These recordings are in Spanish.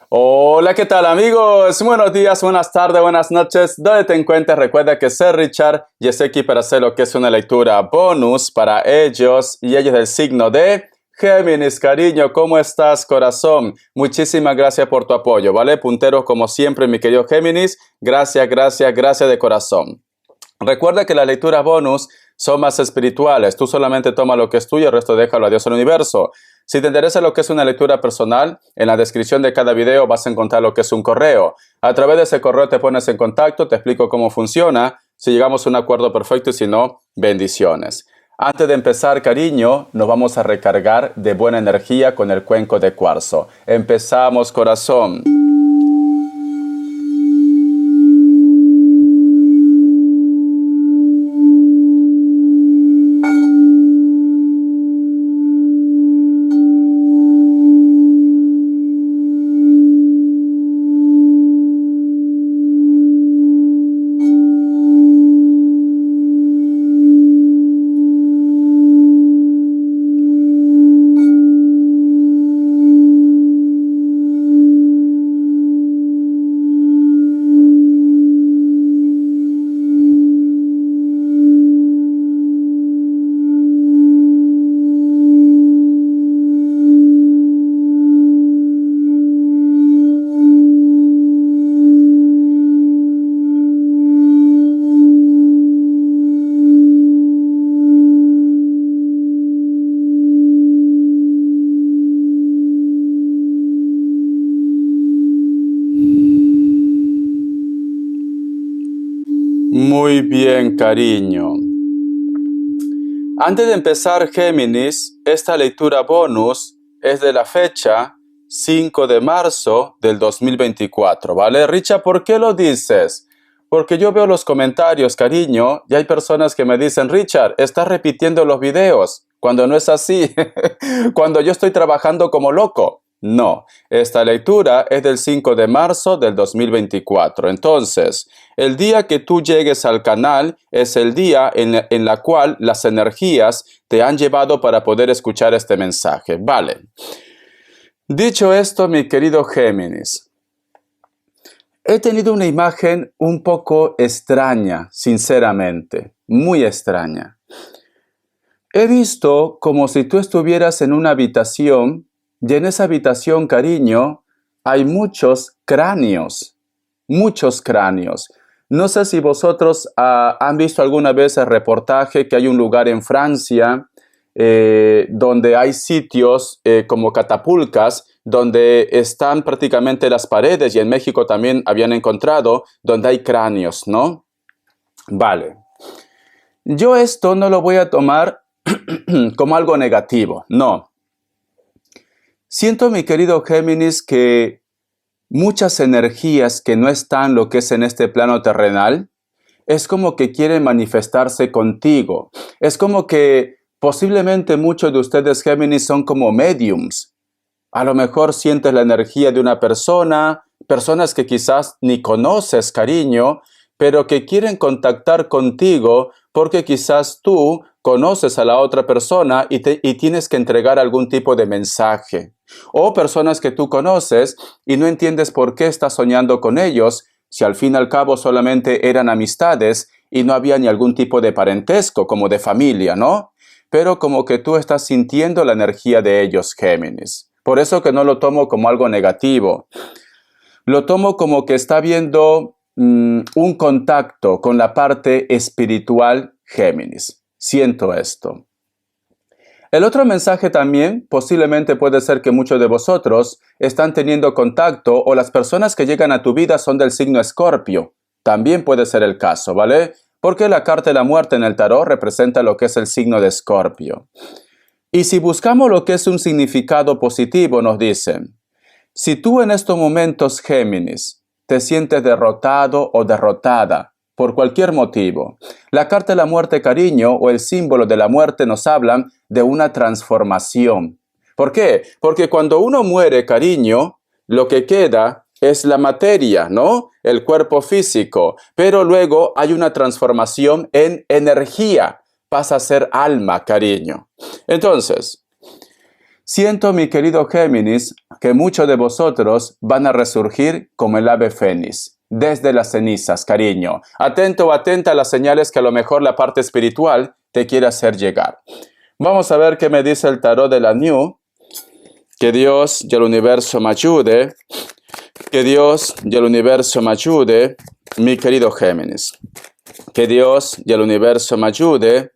Hola, ¿qué tal amigos? Buenos días, buenas tardes, buenas noches. Donde te encuentres, recuerda que soy Richard y estoy aquí para hacer lo que es una lectura bonus para ellos y ellos del signo de Géminis. Cariño, ¿cómo estás, corazón? Muchísimas gracias por tu apoyo, ¿vale? Puntero como siempre, mi querido Géminis. Gracias, gracias, gracias de corazón. Recuerda que las lecturas bonus son más espirituales. Tú solamente toma lo que es tuyo, el resto déjalo a Dios al universo. Si te interesa lo que es una lectura personal, en la descripción de cada video vas a encontrar lo que es un correo. A través de ese correo te pones en contacto, te explico cómo funciona, si llegamos a un acuerdo perfecto y si no, bendiciones. Antes de empezar, cariño, nos vamos a recargar de buena energía con el cuenco de cuarzo. Empezamos, corazón. Muy bien, cariño. Antes de empezar, Géminis, esta lectura bonus es de la fecha 5 de marzo del 2024, ¿vale? Richa, ¿por qué lo dices? Porque yo veo los comentarios, cariño, y hay personas que me dicen, Richard, estás repitiendo los videos, cuando no es así, cuando yo estoy trabajando como loco. No, esta lectura es del 5 de marzo del 2024. Entonces, el día que tú llegues al canal es el día en la cual las energías te han llevado para poder escuchar este mensaje. Vale. Dicho esto, mi querido Géminis, he tenido una imagen un poco extraña, sinceramente, muy extraña. He visto como si tú estuvieras en una habitación y en esa habitación, cariño, hay muchos cráneos. Muchos cráneos. No sé si vosotros han visto alguna vez el reportaje que hay un lugar en Francia donde hay sitios como catapulcas donde están prácticamente las paredes, y en México también habían encontrado donde hay cráneos, ¿no? Vale. Yo esto no lo voy a tomar como algo negativo, no. Siento, mi querido Géminis, que muchas energías que no están lo que es en este plano terrenal, es como que quieren manifestarse contigo. Es como que posiblemente muchos de ustedes, Géminis, son como mediums. A lo mejor sientes la energía de una persona, personas que quizás ni conoces, cariño, pero que quieren contactar contigo porque quizás tú conoces a la otra persona y tienes que entregar algún tipo de mensaje. O personas que tú conoces y no entiendes por qué estás soñando con ellos, si al fin y al cabo solamente eran amistades y no había ni algún tipo de parentesco, como de familia, ¿no? Pero como que tú estás sintiendo la energía de ellos, Géminis. Por eso que no lo tomo como algo negativo. Lo tomo como que está habiendo un contacto con la parte espiritual, Géminis. Siento esto. El otro mensaje también posiblemente puede ser que muchos de vosotros están teniendo contacto o las personas que llegan a tu vida son del signo Escorpio. También puede ser el caso, ¿vale? Porque la carta de la muerte en el tarot representa lo que es el signo de Escorpio. Y si buscamos lo que es un significado positivo, nos dicen, si tú en estos momentos, Géminis, te sientes derrotado o derrotada, por cualquier motivo. La carta de la muerte, cariño, o el símbolo de la muerte nos hablan de una transformación. ¿Por qué? Porque cuando uno muere, cariño, lo que queda es la materia, ¿no? El cuerpo físico. Pero luego hay una transformación en energía. Pasa a ser alma, cariño. Entonces, Siento, mi querido Géminis, que muchos de vosotros van a resurgir como el ave fénix, desde las cenizas, cariño. Atento o atenta a las señales que a lo mejor la parte espiritual te quiere hacer llegar. Vamos a ver qué me dice el tarot de la New. Que Dios y el universo me ayude. Que Dios y el universo me ayude, mi querido Géminis. Que Dios y el universo me ayude,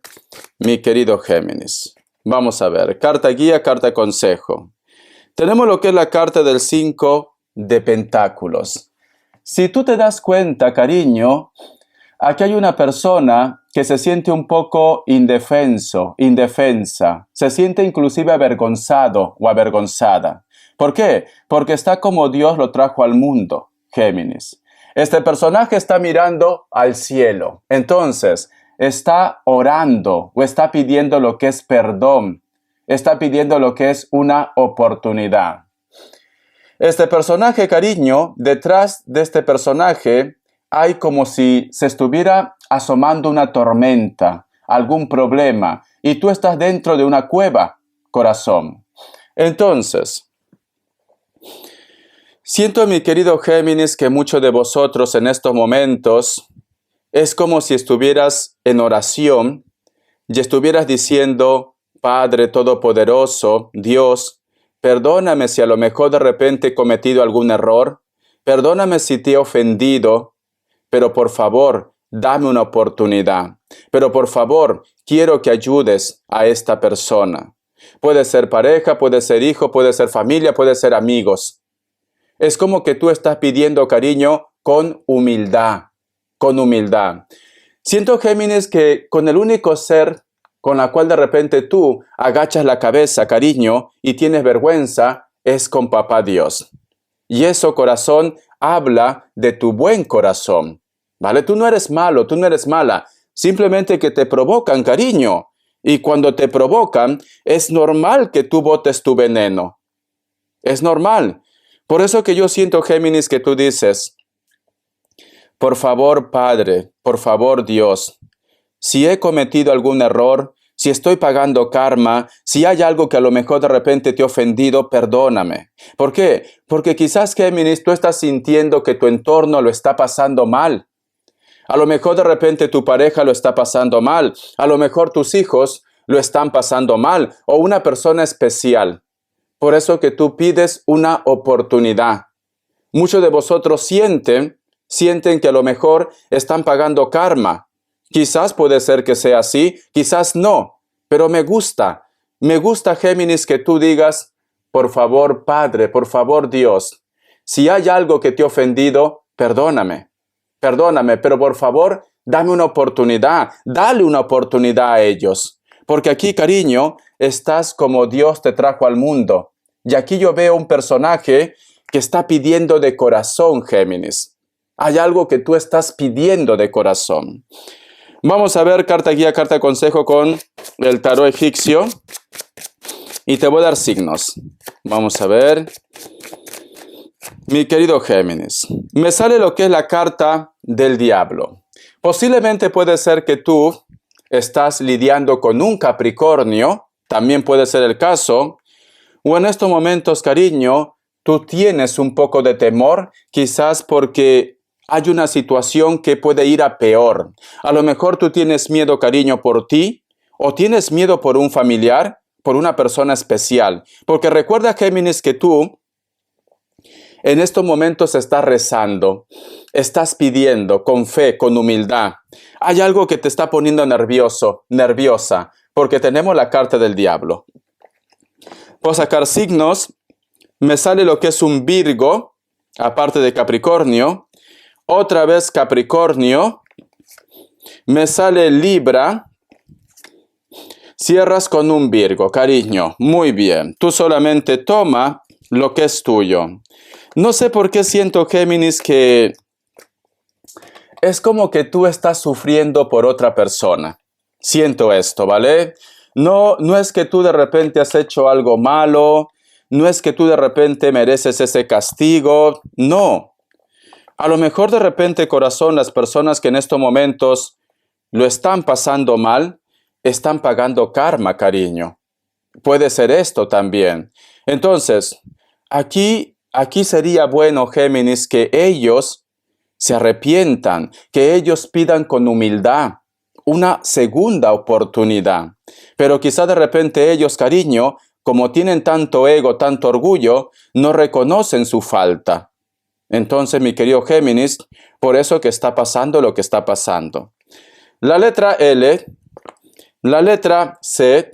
mi querido Géminis. Vamos a ver, carta guía, carta consejo. Tenemos lo que es la carta del 5 de pentáculos. Si tú te das cuenta, cariño, aquí hay una persona que se siente un poco indefensa, se siente inclusive avergonzado o avergonzada. ¿Por qué? Porque está como Dios lo trajo al mundo, Géminis. Este personaje está mirando al cielo. Entonces, está orando o está pidiendo lo que es perdón. Está pidiendo lo que es una oportunidad. Este personaje, cariño, detrás de este personaje hay como si se estuviera asomando una tormenta, algún problema, y tú estás dentro de una cueva, corazón. Entonces, siento, mi querido Géminis, que muchos de vosotros en estos momentos es como si estuvieras en oración y estuvieras diciendo: Padre Todopoderoso, Dios, perdóname si a lo mejor de repente he cometido algún error, perdóname si te he ofendido, pero por favor, dame una oportunidad. Pero por favor, quiero que ayudes a esta persona. Puede ser pareja, puede ser hijo, puede ser familia, puede ser amigos. Es como que tú estás pidiendo cariño con humildad, con humildad. Siento, Géminis, que con el único ser con la cual de repente tú agachas la cabeza, cariño, y tienes vergüenza, es con Papá Dios. Y eso, corazón, habla de tu buen corazón, ¿vale? Tú no eres malo, tú no eres mala, simplemente que te provocan, cariño. Y cuando te provocan, es normal que tú botes tu veneno. Es normal. Por eso que yo siento, Géminis, que tú dices: por favor, Padre, por favor, Dios, si he cometido algún error, si estoy pagando karma, si hay algo que a lo mejor de repente te he ofendido, perdóname. ¿Por qué? Porque quizás, Géminis, tú estás sintiendo que tu entorno lo está pasando mal. A lo mejor de repente tu pareja lo está pasando mal. A lo mejor tus hijos lo están pasando mal. O una persona especial. Por eso que tú pides una oportunidad. Muchos de vosotros sienten que a lo mejor están pagando karma. Quizás puede ser que sea así, quizás no, pero me gusta, Géminis, que tú digas: por favor, Padre, por favor, Dios, si hay algo que te he ofendido, perdóname, pero por favor, dame una oportunidad, dale una oportunidad a ellos, porque aquí, cariño, estás como Dios te trajo al mundo, y aquí yo veo un personaje que está pidiendo de corazón, Géminis. Hay algo que tú estás pidiendo de corazón. Vamos a ver carta guía, carta consejo con el tarot egipcio. Y te voy a dar signos. Vamos a ver. Mi querido Géminis, me sale lo que es la carta del diablo. Posiblemente puede ser que tú estás lidiando con un Capricornio. También puede ser el caso. O en estos momentos, cariño, tú tienes un poco de temor, quizás porque hay una situación que puede ir a peor. A lo mejor tú tienes miedo, cariño, por ti, o tienes miedo por un familiar, por una persona especial. Porque recuerda, Géminis, que tú en estos momentos estás rezando, estás pidiendo con fe, con humildad. Hay algo que te está poniendo nervioso, nerviosa, porque tenemos la carta del diablo. Puedo sacar signos. Me sale lo que es un Virgo, aparte de Capricornio. Otra vez Capricornio. Me sale Libra. Cierras con un Virgo, cariño. Muy bien. Tú solamente toma lo que es tuyo. No sé por qué siento, Géminis, que es como que tú estás sufriendo por otra persona. Siento esto, ¿vale? No es que tú de repente has hecho algo malo. No es que tú de repente mereces ese castigo. No. A lo mejor de repente, corazón, las personas que en estos momentos lo están pasando mal, están pagando karma, cariño. puede ser esto también. Entonces, aquí sería bueno, Géminis, que ellos se arrepientan, que ellos pidan con humildad una segunda oportunidad. Pero quizá de repente ellos, cariño, como tienen tanto ego, tanto orgullo, no reconocen su falta. Entonces, mi querido Géminis, por eso que está pasando lo que está pasando. La letra L, la letra C,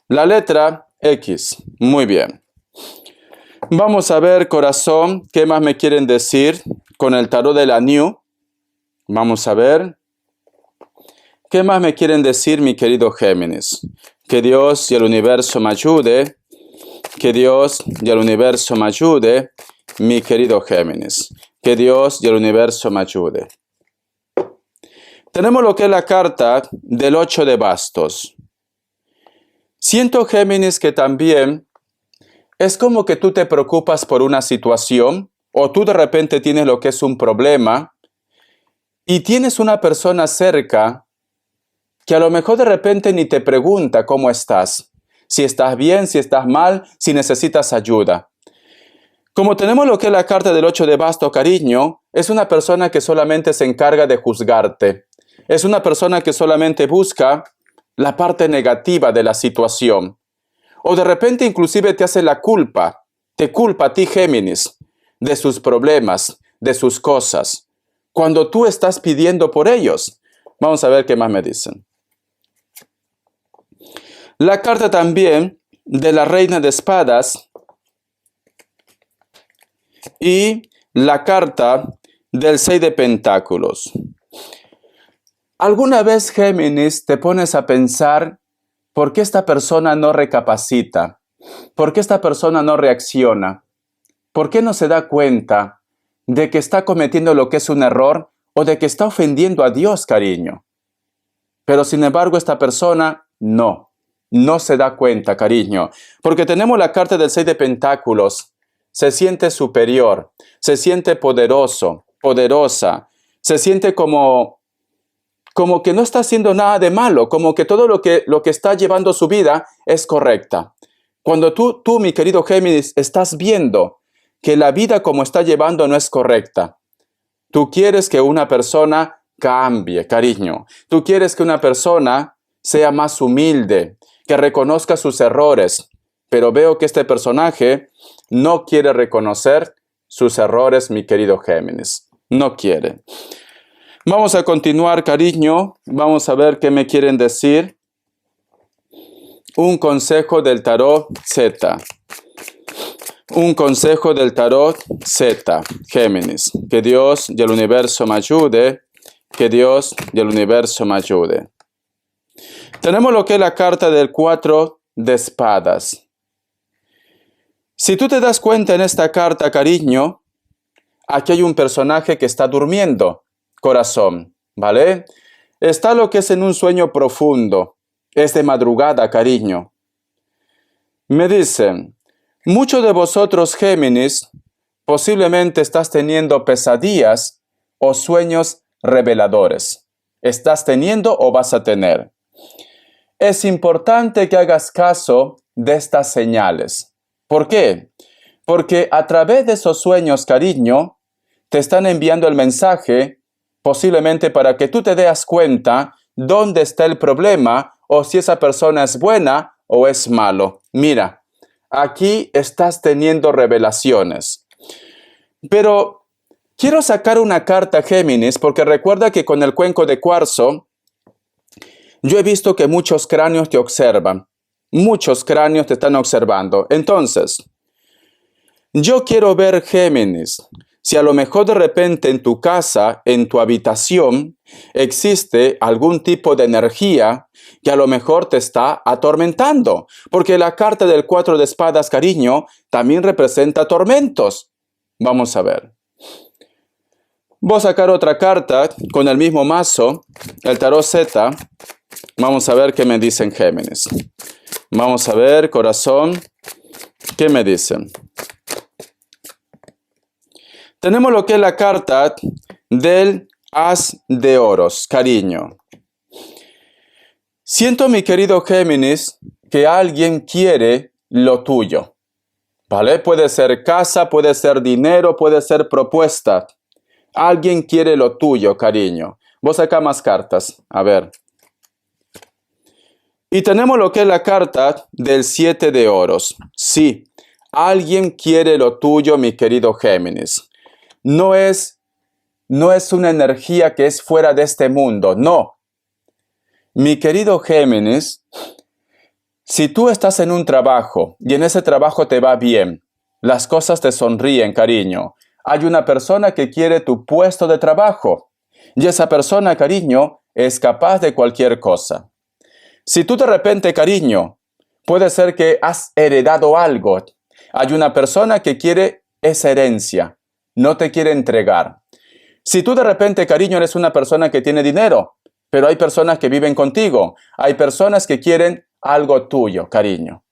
la letra X. Muy bien. Vamos a ver, corazón, ¿qué más me quieren decir con el tarot de la New? Vamos a ver. ¿Qué más me quieren decir, mi querido Géminis? Que Dios y el universo me ayude. Que Dios y el universo me ayude, mi querido Géminis. Que Dios y el universo me ayude. Tenemos lo que es la carta del 8 de bastos. Siento, Géminis, que también es como que tú te preocupas por una situación o tú de repente tienes lo que es un problema y tienes una persona cerca que a lo mejor de repente ni te pregunta cómo estás, si estás bien, si estás mal, si necesitas ayuda. Como tenemos lo que es la carta del 8 de bastos, cariño, es una persona que solamente se encarga de juzgarte. Es una persona que solamente busca la parte negativa de la situación. O de repente inclusive te hace la culpa, te culpa a ti, Géminis, de sus problemas, de sus cosas, cuando tú estás pidiendo por ellos. Vamos a ver qué más me dicen. La carta también de la Reina de Espadas y la carta del 6 de Pentáculos. ¿Alguna vez, Géminis, te pones a pensar por qué esta persona no recapacita? ¿Por qué esta persona no reacciona? ¿Por qué no se da cuenta de que está cometiendo lo que es un error o de que está ofendiendo a Dios, cariño? Pero sin embargo, esta persona no se da cuenta, cariño. Porque tenemos la carta del 6 de Pentáculos. Se siente superior, se siente poderoso, poderosa, se siente como que no está haciendo nada de malo, como que todo lo que está llevando su vida es correcta. Cuando tú, mi querido Géminis, estás viendo que la vida como está llevando no es correcta, tú quieres que una persona cambie, cariño. Tú quieres que una persona sea más humilde, que reconozca sus errores. Pero veo que este personaje no quiere reconocer sus errores, mi querido Géminis. No quiere. Vamos a continuar, cariño. Vamos a ver qué me quieren decir. Un consejo del tarot Z. Un consejo del tarot Z, Géminis. Que Dios y el universo me ayude. Que Dios y el universo me ayude. Tenemos lo que es la carta del 4 de espadas. Si tú te das cuenta en esta carta, cariño, aquí hay un personaje que está durmiendo. Corazón, ¿vale? Está lo que es en un sueño profundo. Es de madrugada, cariño. Me dicen, muchos de vosotros, Géminis, posiblemente estás teniendo pesadillas o sueños reveladores. ¿Estás teniendo o vas a tener? Es importante que hagas caso de estas señales. ¿Por qué? Porque a través de esos sueños, cariño, te están enviando el mensaje posiblemente para que tú te des cuenta dónde está el problema o si esa persona es buena o es malo. Mira, aquí estás teniendo revelaciones. Pero quiero sacar una carta, Géminis, porque recuerda que con el cuenco de cuarzo, yo he visto que muchos cráneos te observan. Muchos cráneos te están observando. Entonces, yo quiero ver, Géminis, si a lo mejor de repente en tu casa, en tu habitación, existe algún tipo de energía que a lo mejor te está atormentando. Porque la carta del 4 de espadas, cariño, también representa tormentos. Vamos a ver. Voy a sacar otra carta con el mismo mazo, el tarot Z. Vamos a ver qué me dicen, Géminis. Vamos a ver, corazón, ¿qué me dicen? Tenemos lo que es la carta del As de Oros, cariño. Siento, mi querido Géminis, que alguien quiere lo tuyo. ¿Vale? Puede ser casa, puede ser dinero, puede ser propuesta. Alguien quiere lo tuyo, cariño. Vos acá más cartas. A ver. Y tenemos lo que es la carta del 7 de oros. Sí, alguien quiere lo tuyo, mi querido Géminis. No es una energía que es fuera de este mundo, no. Mi querido Géminis, si tú estás en un trabajo y en ese trabajo te va bien, las cosas te sonríen, cariño, hay una persona que quiere tu puesto de trabajo y esa persona, cariño, es capaz de cualquier cosa. Si tú de repente, cariño, puede ser que has heredado algo, hay una persona que quiere esa herencia, no te quiere entregar. Si tú de repente, cariño, eres una persona que tiene dinero, pero hay personas que viven contigo, hay personas que quieren algo tuyo, cariño,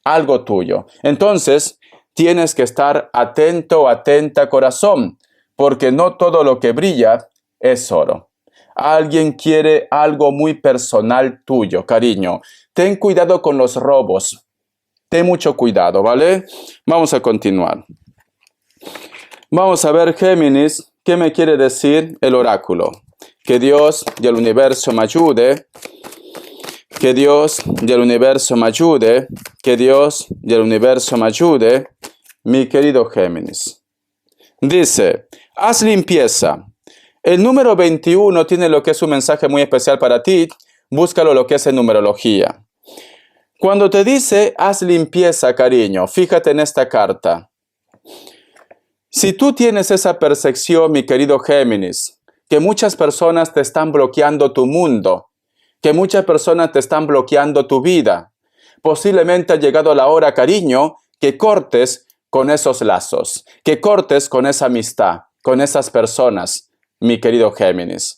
algo tuyo. Entonces, tienes que estar atento, atenta, corazón, porque no todo lo que brilla es oro. Alguien quiere algo muy personal tuyo, cariño. Ten cuidado con los robos. Ten mucho cuidado, ¿vale? Vamos a continuar. Vamos a ver, Géminis, ¿qué me quiere decir el oráculo? Que Dios y el universo me ayude. Que Dios y el universo me ayude. Que Dios y el universo me ayude. Mi querido Géminis. Dice, haz limpieza. El número 21 tiene lo que es un mensaje muy especial para ti. Búscalo lo que es en numerología. Cuando te dice, haz limpieza, cariño, fíjate en esta carta. Si tú tienes esa percepción, mi querido Géminis, que muchas personas te están bloqueando tu mundo, que muchas personas te están bloqueando tu vida, posiblemente ha llegado la hora, cariño, que cortes con esos lazos, que cortes con esa amistad, con esas personas, mi querido Géminis.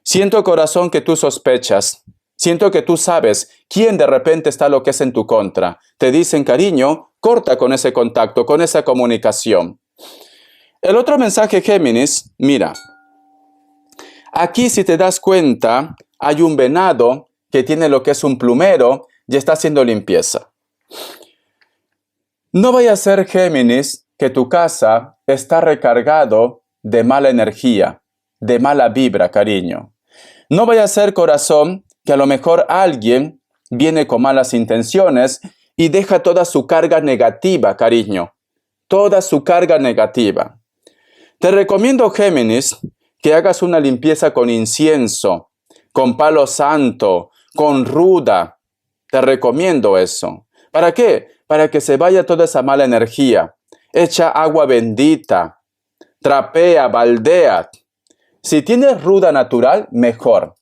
Siento, corazón, que tú sospechas. Siento que tú sabes quién de repente está lo que es en tu contra. Te dicen, cariño, corta con ese contacto, con esa comunicación. El otro mensaje, Géminis, mira. Aquí, si te das cuenta, hay un venado que tiene lo que es un plumero y está haciendo limpieza. No vaya a ser, Géminis, que tu casa está recargado de mala energía, de mala vibra, cariño. No vaya a ser, corazón, que a lo mejor alguien viene con malas intenciones y deja toda su carga negativa, cariño. Toda su carga negativa. Te recomiendo, Géminis, que hagas una limpieza con incienso, con palo santo, con ruda. Te recomiendo eso. ¿Para qué? Para que se vaya toda esa mala energía. Echa agua bendita. Trapea, baldea. Si tienes ruda natural, mejor.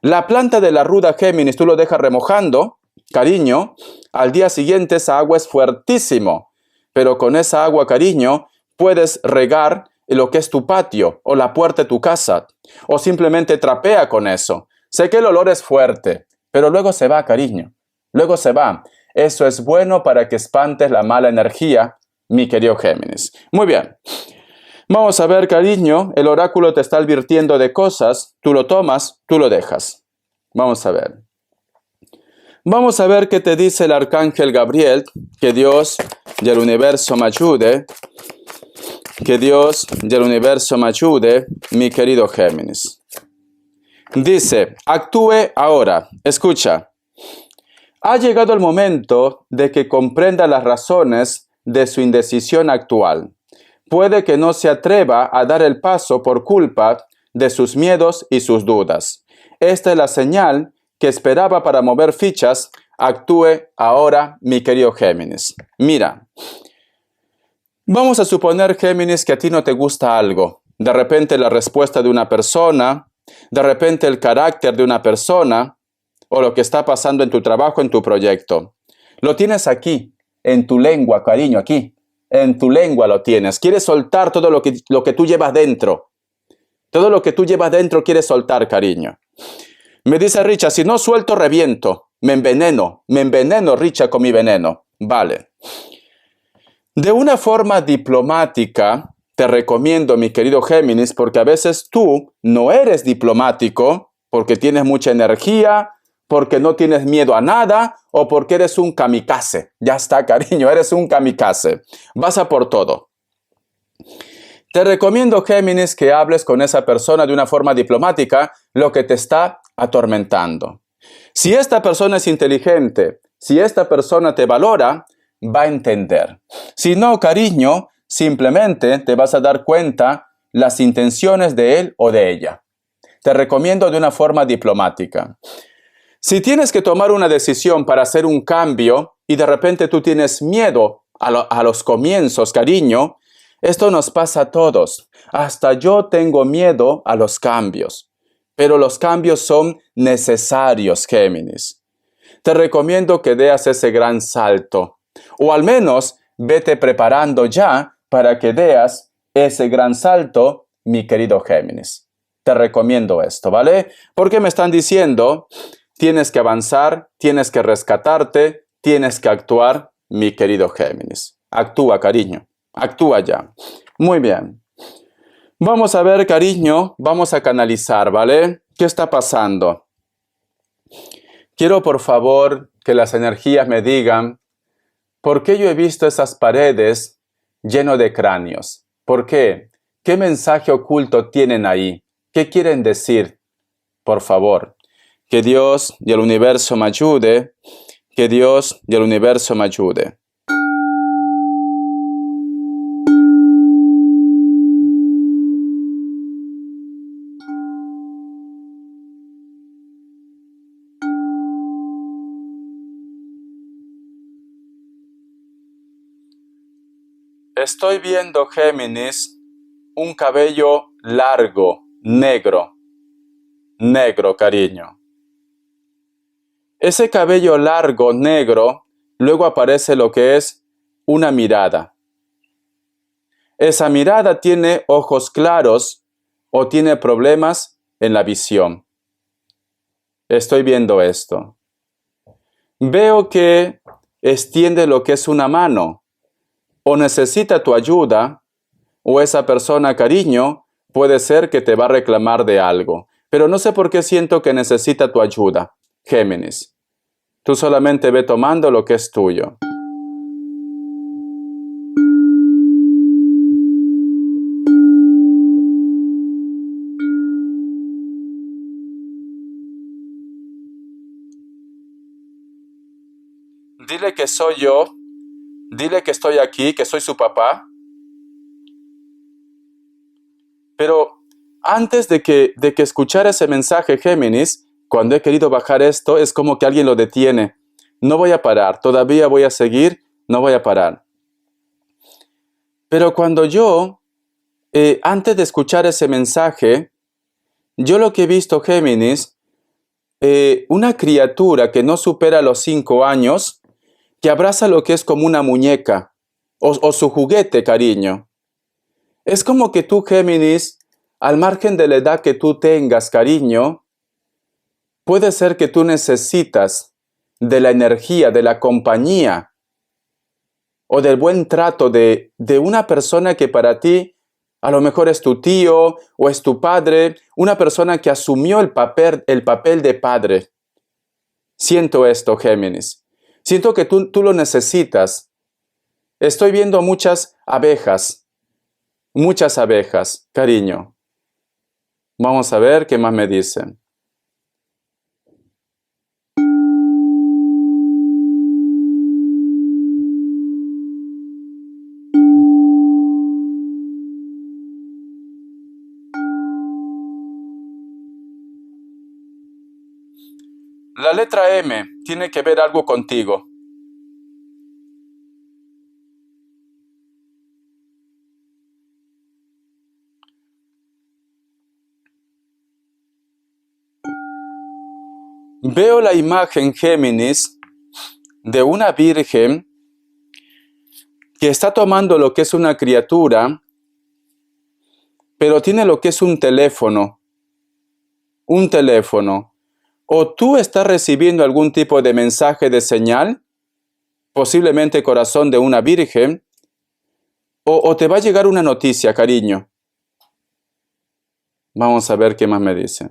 La planta de la ruda, Géminis, tú lo dejas remojando, cariño. Al día siguiente esa agua es fuertísimo. Pero con esa agua, cariño, puedes regar lo que es tu patio o la puerta de tu casa. O simplemente trapea con eso. Sé que el olor es fuerte, pero luego se va, cariño. Luego se va. Eso es bueno para que espantes la mala energía, mi querido Géminis. Muy bien. Vamos a ver, cariño, el oráculo te está advirtiendo de cosas, tú lo tomas, tú lo dejas. Vamos a ver. Vamos a ver qué te dice el arcángel Gabriel, que Dios y el universo me ayude. Que Dios y el universo me ayude, mi querido Géminis. Dice, actúe ahora. Escucha. Ha llegado el momento de que comprenda las razones de su indecisión actual. Puede que no se atreva a dar el paso por culpa de sus miedos y sus dudas. Esta es la señal que esperaba para mover fichas. Actúe ahora, mi querido Géminis. Mira, vamos a suponer, Géminis, que a ti no te gusta algo. De repente la respuesta de una persona, de repente el carácter de una persona, o lo que está pasando en tu trabajo, en tu proyecto. Lo tienes aquí, en tu lengua, cariño, aquí. En tu lengua lo tienes. Quieres soltar todo lo que tú llevas dentro. Todo lo que tú llevas dentro quieres soltar, cariño. Me dice Richa, si no suelto, reviento. Me enveneno, Richa, con mi veneno. Vale. De una forma diplomática, te recomiendo, mi querido Géminis, porque a veces tú no eres diplomático, porque tienes mucha energía, porque no tienes miedo a nada o porque eres un kamikaze. Ya está, cariño, eres un kamikaze. Vas a por todo. Te recomiendo, Géminis, que hables con esa persona de una forma diplomática lo que te está atormentando. Si esta persona es inteligente, si esta persona te valora, va a entender. Si no, cariño, simplemente te vas a dar cuenta las intenciones de él o de ella. Te recomiendo de una forma diplomática. Si tienes que tomar una decisión para hacer un cambio y de repente tú tienes miedo a los comienzos, cariño, esto nos pasa a todos. Hasta yo tengo miedo a los cambios, pero los cambios son necesarios, Géminis. Te recomiendo que des ese gran salto, o al menos vete preparando ya para que des ese gran salto, mi querido Géminis. Te recomiendo esto, ¿vale? Porque me están diciendo, tienes que avanzar, tienes que rescatarte, tienes que actuar, mi querido Géminis. Actúa, cariño. Actúa ya. Muy bien. Vamos a ver, cariño, vamos a canalizar, ¿vale? ¿Qué está pasando? Quiero, por favor, que las energías me digan por qué yo he visto esas paredes llenas de cráneos. ¿Por qué? ¿Qué mensaje oculto tienen ahí? ¿Qué quieren decir? Por favor, que Dios y el universo me ayude. Que Dios y el universo me ayude. Estoy viendo, Géminis, un cabello largo, negro. Negro, cariño. Ese cabello largo, negro, luego aparece lo que es una mirada. Esa mirada tiene ojos claros o tiene problemas en la visión. Estoy viendo esto. Veo que extiende lo que es una mano. O necesita tu ayuda, o esa persona, cariño, puede ser que te va a reclamar de algo. Pero no sé por qué siento que necesita tu ayuda, Géminis. Tú solamente ve tomando lo que es tuyo. Dile que soy yo. Dile que estoy aquí, que soy su papá. Pero antes de que escuchara ese mensaje, Géminis, cuando he querido bajar esto, es como que alguien lo detiene. No voy a parar, todavía voy a seguir, no voy a parar. Pero cuando yo, antes de escuchar ese mensaje, yo lo que he visto, Géminis, una criatura que no supera los 5 años, que abraza lo que es como una muñeca, o su juguete, cariño. Es como que tú, Géminis, al margen de la edad que tú tengas, cariño, puede ser que tú necesitas de la energía, de la compañía o del buen trato de una persona que para ti a lo mejor es tu tío o es tu padre, una persona que asumió el papel de padre. Siento esto, Géminis. Siento que tú lo necesitas. Estoy viendo muchas abejas, cariño. Vamos a ver qué más me dicen. La letra M tiene que ver algo contigo. Veo la imagen, Géminis, de una virgen que está tomando lo que es una criatura, pero tiene lo que es un teléfono. Un teléfono. O tú estás recibiendo algún tipo de mensaje de señal, posiblemente corazón de una virgen, o te va a llegar una noticia, cariño. Vamos a ver qué más me dice.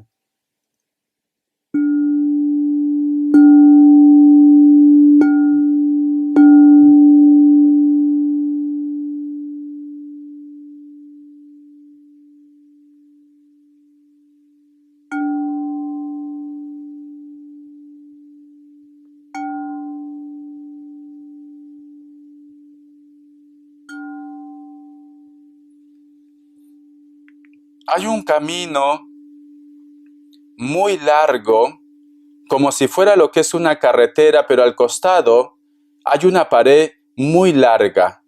Hay un camino muy largo, como si fuera lo que es una carretera, pero al costado hay una pared muy larga.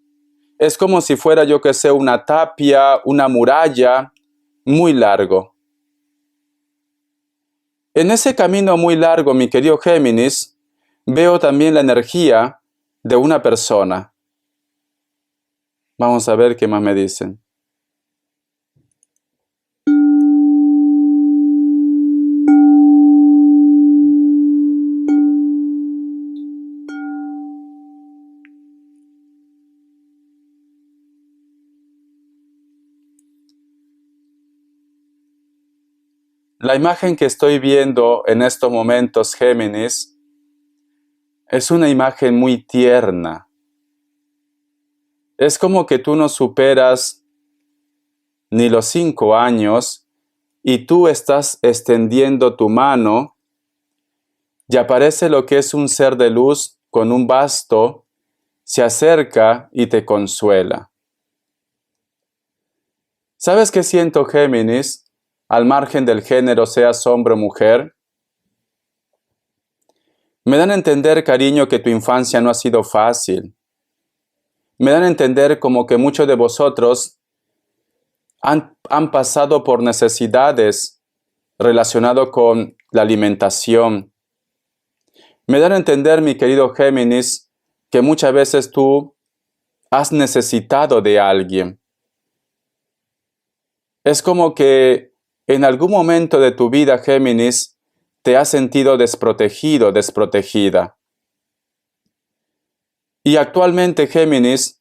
Es como si fuera, yo que sé, una tapia, una muralla, muy largo. En ese camino muy largo, mi querido Géminis, veo también la energía de una persona. Vamos a ver qué más me dicen. La imagen que estoy viendo en estos momentos, Géminis, es una imagen muy tierna. Es como que tú no superas ni los 5 años y tú estás extendiendo tu mano y aparece lo que es un ser de luz con un basto, se acerca y te consuela. ¿Sabes qué siento, Géminis? Al margen del género, seas hombre o mujer. Me dan a entender, cariño, que tu infancia no ha sido fácil. Me dan a entender como que muchos de vosotros han pasado por necesidades relacionadas con la alimentación. Me dan a entender, mi querido Géminis, que muchas veces tú has necesitado de alguien. Es como que en algún momento de tu vida, Géminis, te has sentido desprotegido, desprotegida. Y actualmente, Géminis,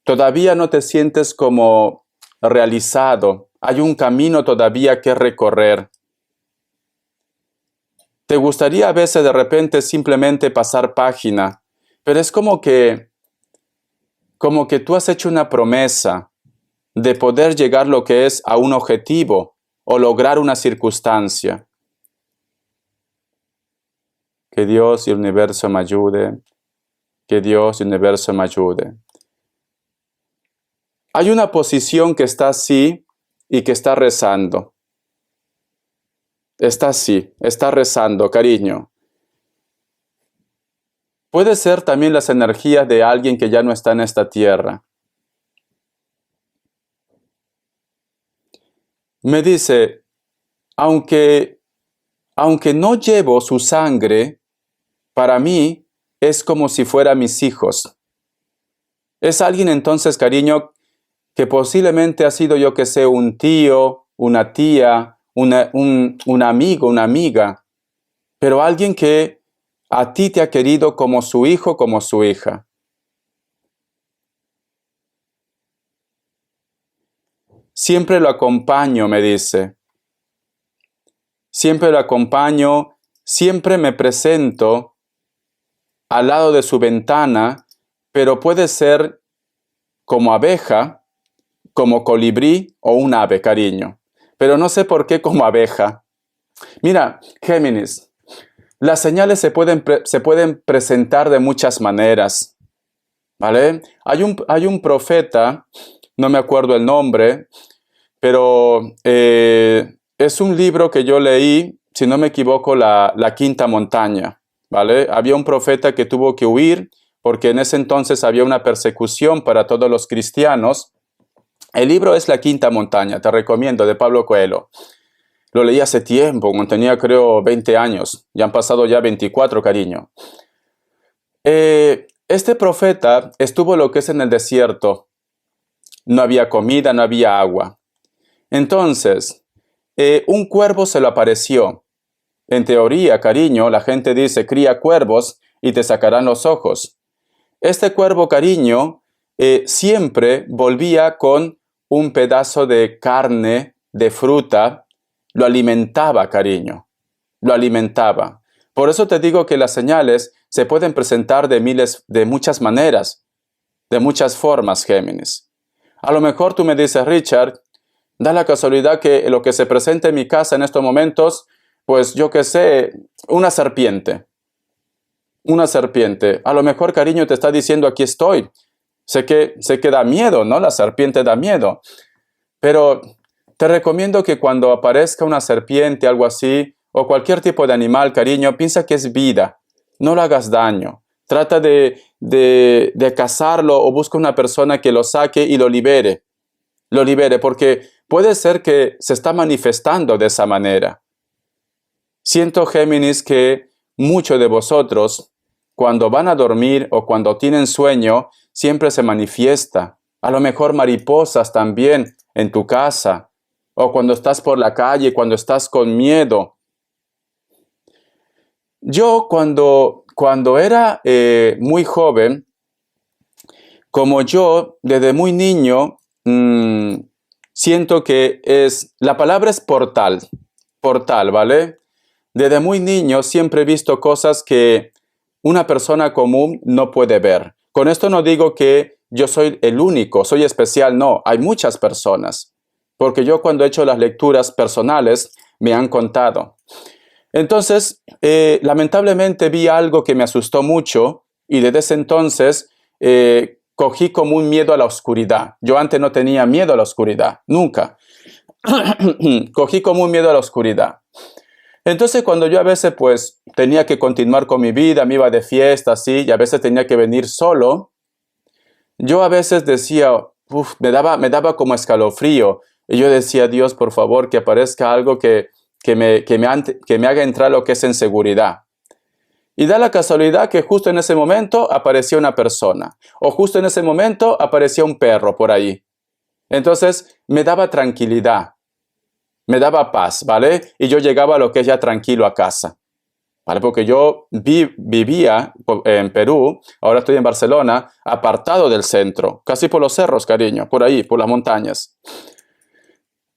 todavía no te sientes como realizado. Hay un camino todavía que recorrer. Te gustaría a veces de repente simplemente pasar página, pero es como que tú has hecho una promesa de poder llegar lo que es a un objetivo o lograr una circunstancia. Que Dios y el universo me ayude. Que Dios y el universo me ayude. Hay una posición que está así y que está rezando. Está así, está rezando, cariño. Puede ser también las energías de alguien que ya no está en esta tierra. Me dice, aunque no llevo su sangre, para mí es como si fuera mis hijos. Es alguien entonces, cariño, que posiblemente ha sido, yo que sé, un tío, una tía, un amigo, una amiga, pero alguien que a ti te ha querido como su hijo, como su hija. Siempre lo acompaño, me dice. Siempre lo acompaño, siempre me presento al lado de su ventana, pero puede ser como abeja, como colibrí o un ave, cariño. Pero no sé por qué como abeja. Mira, Géminis, las señales se pueden presentar de muchas maneras, ¿vale? Hay un profeta, no me acuerdo el nombre, pero es un libro que yo leí, si no me equivoco, la Quinta Montaña, ¿vale? Había un profeta que tuvo que huir porque en ese entonces había una persecución para todos los cristianos. El libro es La Quinta Montaña, te recomiendo, de Pablo Coelho. Lo leí hace tiempo, cuando tenía creo 20 años, ya han pasado ya 24, cariño. Este profeta estuvo lo que es en el desierto, no había comida, no había agua. Entonces, un cuervo se le apareció. En teoría, cariño, la gente dice, cría cuervos y te sacarán los ojos. Este cuervo, cariño, siempre volvía con un pedazo de carne, de fruta, lo alimentaba, cariño, lo alimentaba. Por eso te digo que las señales se pueden presentar de muchas maneras, de muchas formas, Géminis. A lo mejor tú me dices, Richard, da la casualidad que lo que se presenta en mi casa en estos momentos, pues yo qué sé, una serpiente. Una serpiente. A lo mejor, cariño, te está diciendo, aquí estoy. Sé que da miedo, ¿no? La serpiente da miedo. Pero te recomiendo que cuando aparezca una serpiente, algo así, o cualquier tipo de animal, cariño, piensa que es vida. No le hagas daño. Trata de cazarlo o busca una persona que lo saque y lo libere. Lo libere, porque puede ser que se está manifestando de esa manera. Siento, Géminis, que muchos de vosotros, cuando van a dormir o cuando tienen sueño, siempre se manifiesta. A lo mejor mariposas también en tu casa, o cuando estás por la calle, cuando estás con miedo. Yo cuando era muy joven, como yo desde muy niño, siento que la palabra es portal, ¿vale? Desde muy niño siempre he visto cosas que una persona común no puede ver. Con esto no digo que yo soy el único, soy especial, no, hay muchas personas. Porque yo cuando he hecho las lecturas personales me han contado. Entonces, lamentablemente vi algo que me asustó mucho y desde ese entonces cogí como un miedo a la oscuridad. Yo antes no tenía miedo a la oscuridad, nunca. Cogí como un miedo a la oscuridad. Entonces, cuando yo a veces pues tenía que continuar con mi vida, me iba de fiesta, así, y a veces tenía que venir solo, yo a veces decía, me daba como escalofrío. Y yo decía, Dios, por favor, que aparezca algo que me haga entrar lo que es en seguridad. Y da la casualidad que justo en ese momento apareció una persona, o justo en ese momento aparecía un perro por ahí. Entonces me daba tranquilidad, me daba paz, ¿vale? Y yo llegaba a lo que es ya tranquilo a casa, ¿vale? Porque yo vivía en Perú, ahora estoy en Barcelona, apartado del centro, casi por los cerros, cariño, por ahí, por las montañas.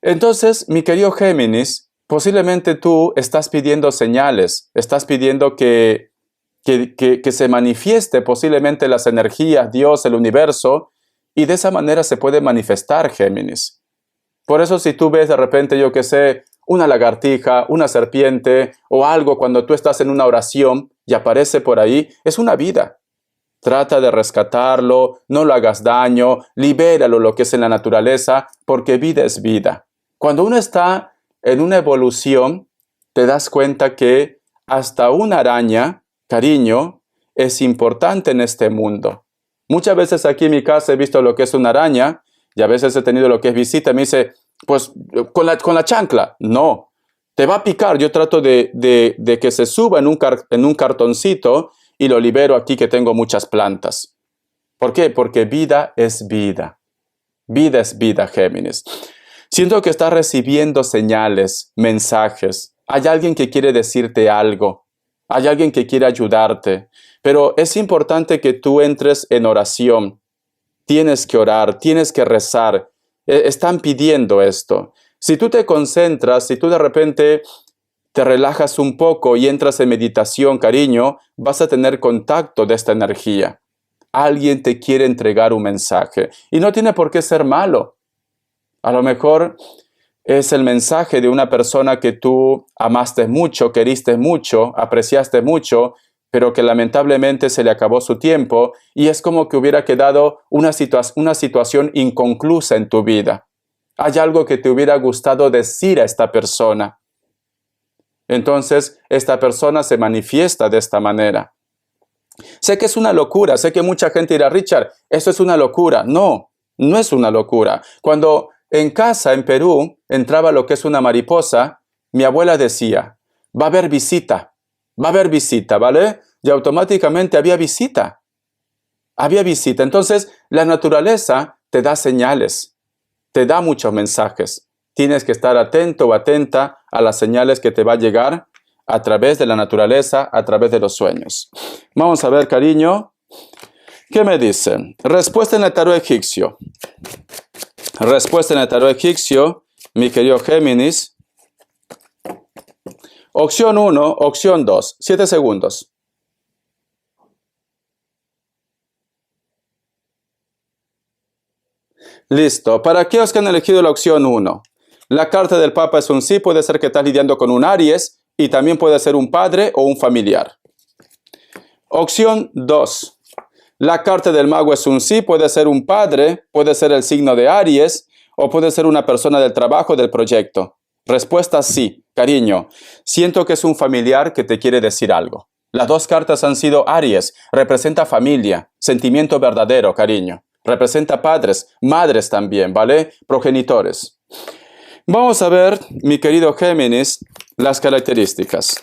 Entonces, mi querido Géminis, posiblemente tú estás pidiendo señales, estás pidiendo que se manifieste posiblemente las energías, Dios, el universo, y de esa manera se puede manifestar, Géminis. Por eso si tú ves de repente, yo qué sé, una lagartija, una serpiente o algo cuando tú estás en una oración y aparece por ahí, es una vida. Trata de rescatarlo, no lo hagas daño, libéralo lo que es en la naturaleza, porque vida es vida. Cuando uno está en una evolución, te das cuenta que hasta una araña, cariño, es importante en este mundo. Muchas veces aquí en mi casa he visto lo que es una araña y a veces he tenido lo que es visita y me dice, pues con la chancla. No, te va a picar. Yo trato de que se suba en un cartoncito y lo libero aquí que tengo muchas plantas. ¿Por qué? Porque vida es vida. Vida es vida, Géminis. Siento que estás recibiendo señales, mensajes. Hay alguien que quiere decirte algo. Hay alguien que quiere ayudarte. Pero es importante que tú entres en oración. Tienes que orar, tienes que rezar. Están pidiendo esto. Si tú te concentras, si tú de repente te relajas un poco y entras en meditación, cariño, vas a tener contacto de esta energía. Alguien te quiere entregar un mensaje. Y no tiene por qué ser malo. A lo mejor es el mensaje de una persona que tú amaste mucho, queriste mucho, apreciaste mucho, pero que lamentablemente se le acabó su tiempo y es como que hubiera quedado una situación inconclusa en tu vida. Hay algo que te hubiera gustado decir a esta persona. Entonces, esta persona se manifiesta de esta manera. Sé que es una locura, sé que mucha gente dirá, Richard, eso es una locura. No, no es una locura. Cuando en casa, en Perú, entraba lo que es una mariposa, mi abuela decía, va a haber visita, ¿vale? Y automáticamente había visita. Había visita. Entonces, la naturaleza te da señales, te da muchos mensajes. Tienes que estar atento o atenta a las señales que te va a llegar a través de la naturaleza, a través de los sueños. Vamos a ver, cariño, ¿qué me dicen? Respuesta en el tarot egipcio. Respuesta en el tarot egipcio, mi querido Géminis. Opción 1, opción 2. 7 segundos. Listo. ¿Para aquellos que han elegido la opción 1? La carta del Papa es un sí, puede ser que estás lidiando con un Aries y también puede ser un padre o un familiar. Opción 2. La carta del mago es un sí, puede ser un padre, puede ser el signo de Aries O puede ser una persona del trabajo o del proyecto. Respuesta sí, cariño. Siento que es un familiar que te quiere decir algo. Las dos cartas han sido Aries. Representa familia, sentimiento verdadero, cariño. Representa padres, madres también, ¿vale? Progenitores. Vamos a ver, mi querido Géminis, las características.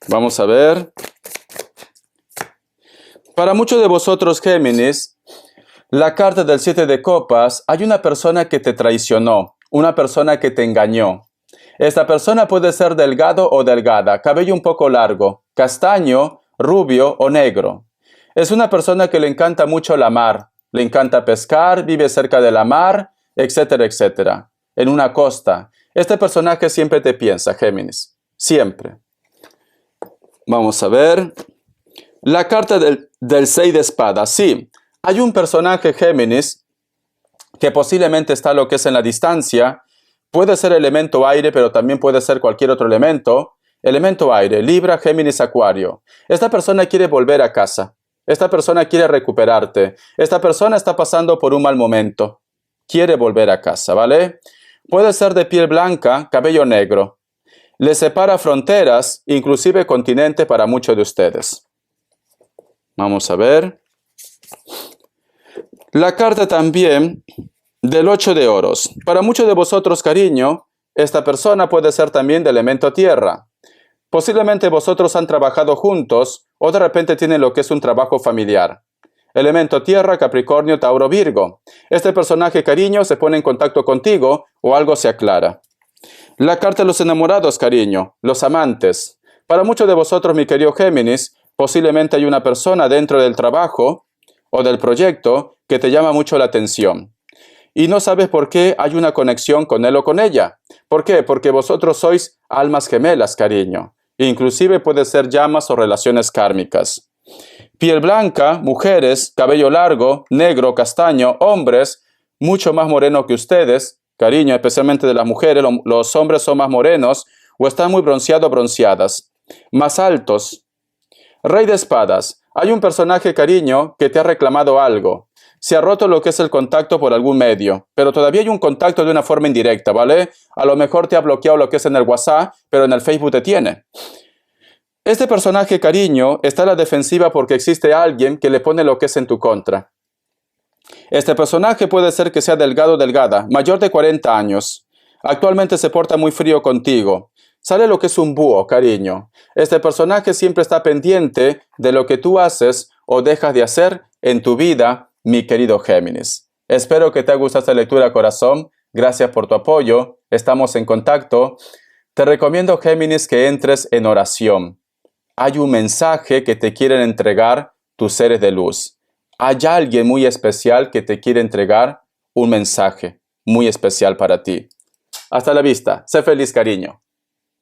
Vamos a ver. Para muchos de vosotros, Géminis, la carta del 7 de copas, hay una persona que te traicionó, una persona que te engañó. Esta persona puede ser delgado o delgada, cabello un poco largo, castaño, rubio o negro. Es una persona que le encanta mucho la mar, le encanta pescar, vive cerca de la mar, etcétera, etcétera. En una costa. Este personaje siempre te piensa, Géminis. Siempre. Vamos a ver. La carta del 6 de espadas. Sí, hay un personaje, Géminis, que posiblemente está lo que es en la distancia. Puede ser elemento aire, pero también puede ser cualquier otro elemento. Elemento aire, Libra, Géminis, Acuario. Esta persona quiere volver a casa. Esta persona quiere recuperarte. Esta persona está pasando por un mal momento. Quiere volver a casa, ¿vale? Puede ser de piel blanca, cabello negro. Le separa fronteras, inclusive continente para muchos de ustedes. Vamos a ver. La carta también del 8 de oros. Para muchos de vosotros, cariño, esta persona puede ser también de elemento tierra. Posiblemente vosotros han trabajado juntos o de repente tienen lo que es un trabajo familiar. Elemento tierra, Capricornio, Tauro, Virgo. Este personaje, cariño, se pone en contacto contigo o algo se aclara. La carta de los enamorados, cariño, los amantes. Para muchos de vosotros, mi querido Géminis, posiblemente hay una persona dentro del trabajo o del proyecto que te llama mucho la atención. Y no sabes por qué hay una conexión con él o con ella. ¿Por qué? Porque vosotros sois almas gemelas, cariño. Inclusive puede ser llamas o relaciones kármicas. Piel blanca, mujeres, cabello largo, negro, castaño, hombres, mucho más moreno que ustedes, cariño, especialmente de las mujeres, los hombres son más morenos o están muy bronceados, bronceadas, más altos. Rey de espadas, hay un personaje, cariño, que te ha reclamado algo. Se ha roto lo que es el contacto por algún medio, pero todavía hay un contacto de una forma indirecta, ¿vale? A lo mejor te ha bloqueado lo que es en el WhatsApp, pero en el Facebook te tiene. Este personaje, cariño, está a la defensiva porque existe alguien que le pone lo que es en tu contra. Este personaje puede ser que sea delgado o delgada, mayor de 40 años. Actualmente se porta muy frío contigo. Sale lo que es un búho, cariño. Este personaje siempre está pendiente de lo que tú haces o dejas de hacer en tu vida, mi querido Géminis. Espero que te haya gustado esta lectura, corazón. Gracias por tu apoyo. Estamos en contacto. Te recomiendo, Géminis, que entres en oración. Hay un mensaje que te quieren entregar tus seres de luz. Hay alguien muy especial que te quiere entregar un mensaje muy especial para ti. Hasta la vista. Sé feliz, cariño.